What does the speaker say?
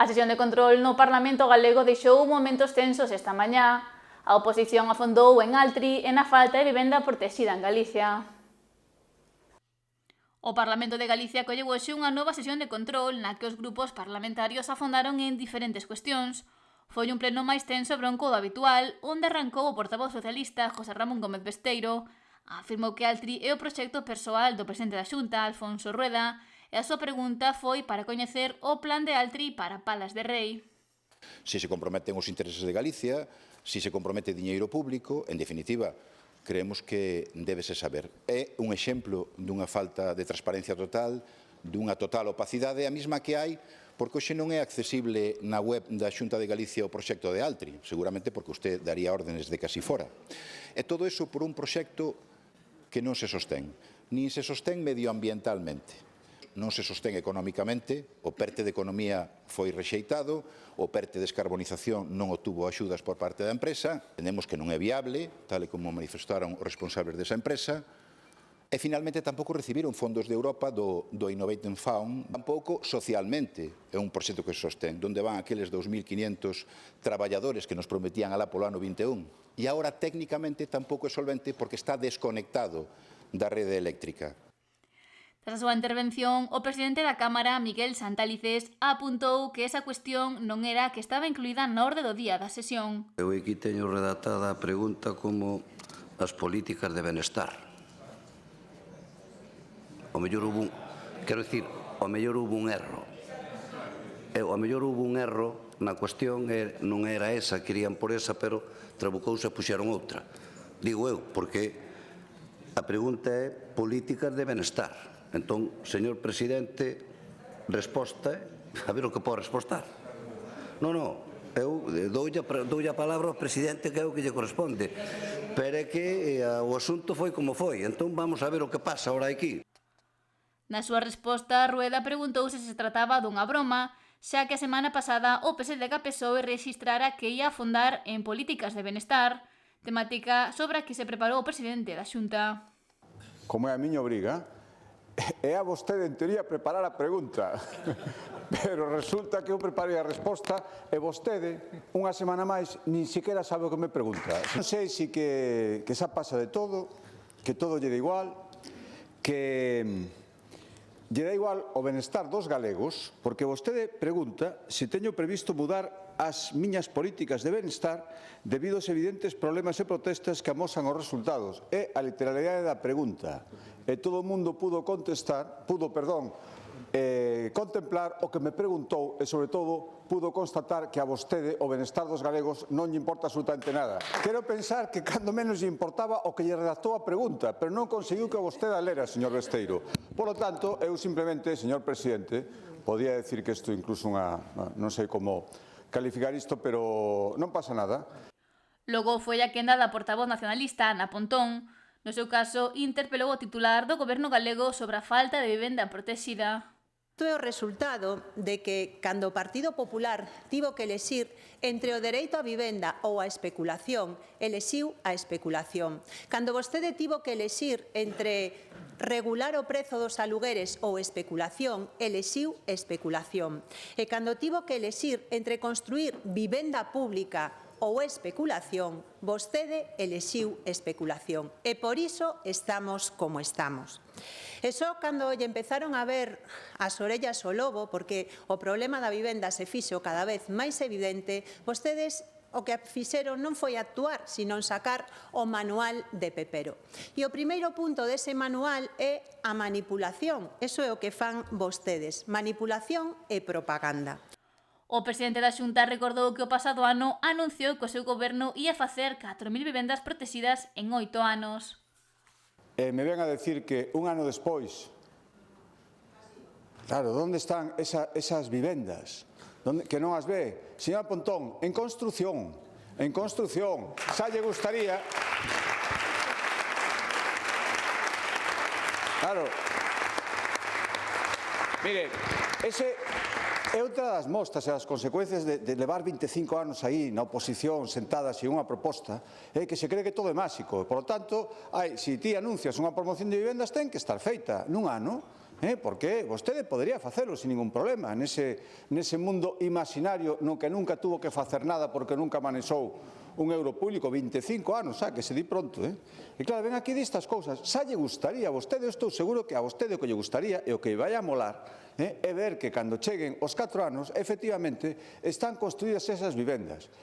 A sesión de control no Parlamento galego deixou momentos tensos esta mañá. A oposición afondou en Altri e na falta de vivenda protexida en Galicia. O Parlamento de Galicia colleu hoxe unha nova sesión de control na que os grupos parlamentarios afondaron en diferentes cuestións. Foi un pleno máis tenso e bronco do habitual, onde arrancou o portavoz socialista José Ramón Gómez Besteiro. Afirmou que Altri é o proxecto persoal do presidente da Xunta, Alfonso Rueda, e a súa pregunta foi para coñecer o plan de Altri para Palas de Rei. Si se comprometen os intereses de Galicia, si se compromete diñeiro público, en definitiva, creemos que débese saber. É un exemplo dunha falta de transparencia total, dunha total opacidade, a mesma que hai, porque hoxe non é accesible na web da Xunta de Galicia o proxecto de Altri, seguramente porque usted daría órdenes de que así fora. E todo iso por un proxecto que non se sostén, nin se sostén medioambientalmente. Non se sostén económicamente, o PERTE de Economía foi rexeitado, o PERTE de Descarbonización non obtuvo axudas por parte da empresa, entendemos que non é viable, tal e como manifestaron os responsables desa empresa, e finalmente tampouco recibiron fondos de Europa do Innovation Fund, tampouco socialmente é un proxecto que se sostén, onde van aqueles 2.500 traballadores que nos prometían alá polo ano 21. E agora técnicamente tampouco é solvente porque está desconectado da rede eléctrica. Tras a súa intervención, o presidente da Cámara, Miguel Santalices, apuntou que esa cuestión non era a que estaba incluída na orde do día da sesión. Eu aquí teño redactada a pregunta como as políticas de benestar. O mellor hubo un erro. O mellor hubo un erro na cuestión, non era esa, querían por esa, pero trabucouse e puxeron outra. Digo eu, porque a pregunta é políticas de benestar. Entón, señor presidente, resposta, a ver o que pode respostar. Non, eu doulle a palabra ao presidente que é o que lle corresponde, pero é que o asunto foi como foi, entón vamos a ver o que pasa ahora aquí. Na súa resposta, Rueda preguntou se trataba dunha broma, xa que a semana pasada o PSDG-PSOE rexistrara que ia afondar en políticas de benestar, temática sobre a que se preparou o presidente da Xunta. Como é a miña obriga, é a vostede, en teoría, preparar a pregunta, pero resulta que eu preparei a resposta e vostede, unha semana máis, nin siquiera sabe o que me pregunta. Non sei se que xa pasa de todo, que todo lle dá igual, que lle dá igual o benestar dos galegos, porque vostede pregunta se teño previsto mudar as miñas políticas de benestar debido aos evidentes problemas e protestas que amosan os resultados. É a literalidade da pregunta. E todo o mundo pudo contemplar o que me preguntou e, sobre todo, pudo constatar que a vostede o benestar dos galegos non lle importa absolutamente nada. Quero pensar que cando menos lle importaba o que lle redactou a pregunta, pero non conseguiu que vostede a lera, señor Besteiro. Por lo tanto, eu simplemente, señor presidente, podía decir que isto incluso non sei como calificar isto, pero non pasa nada. Logo foi a quenda da portavoz nacionalista, Ana Pontón. No seu caso, interpelou o titular do goberno galego sobre a falta de vivenda protexida. Isto é o resultado de que, cando o Partido Popular tivo que elexir entre o dereito á vivenda ou a especulación, elexiu a especulación. Cando vostede tivo que elexir entre regular o prezo dos alugueres ou especulación, elexiu especulación. E cando tivo que elexir entre construir vivenda pública ou especulación, vostede elexiu especulación. E por iso estamos como estamos. E só cando lle empezaron a ver as orellas ao lobo, porque o problema da vivenda se fixo cada vez máis evidente, vostedes o que fixeron non foi actuar, sino sacar o manual de Pepero. E o primeiro punto dese manual é a manipulación. Eso é o que fan vostedes, manipulación e propaganda. O presidente da Xunta recordou que o pasado ano anunciou que o seu goberno ia facer 4.000 vivendas protegidas en 8 anos. Me ven a decir que un ano despois, claro, onde están esas vivendas? Que non as ve? Señora Pontón, en construción, xa lle gustaría... Claro, mire, ese... É outra das mostras e as consecuencias de levar 25 anos aí na oposición sentada sin unha proposta, é que se cree que todo é máxico. Por lo tanto, se ti anuncias unha promoción de vivendas, ten que estar feita nun ano. porque vostede podería facelo sin ningún problema nese mundo imaginario no que nunca tuvo que facer nada porque nunca manexou un euro público, 25 anos, que se di pronto. E claro, ven aquí destas cousas, xa lle gustaría a vostede, eu estou seguro que a vostede o que lle gustaría e o que vai a molar é ver que cando cheguen os 4 anos, efectivamente, están construídas esas vivendas.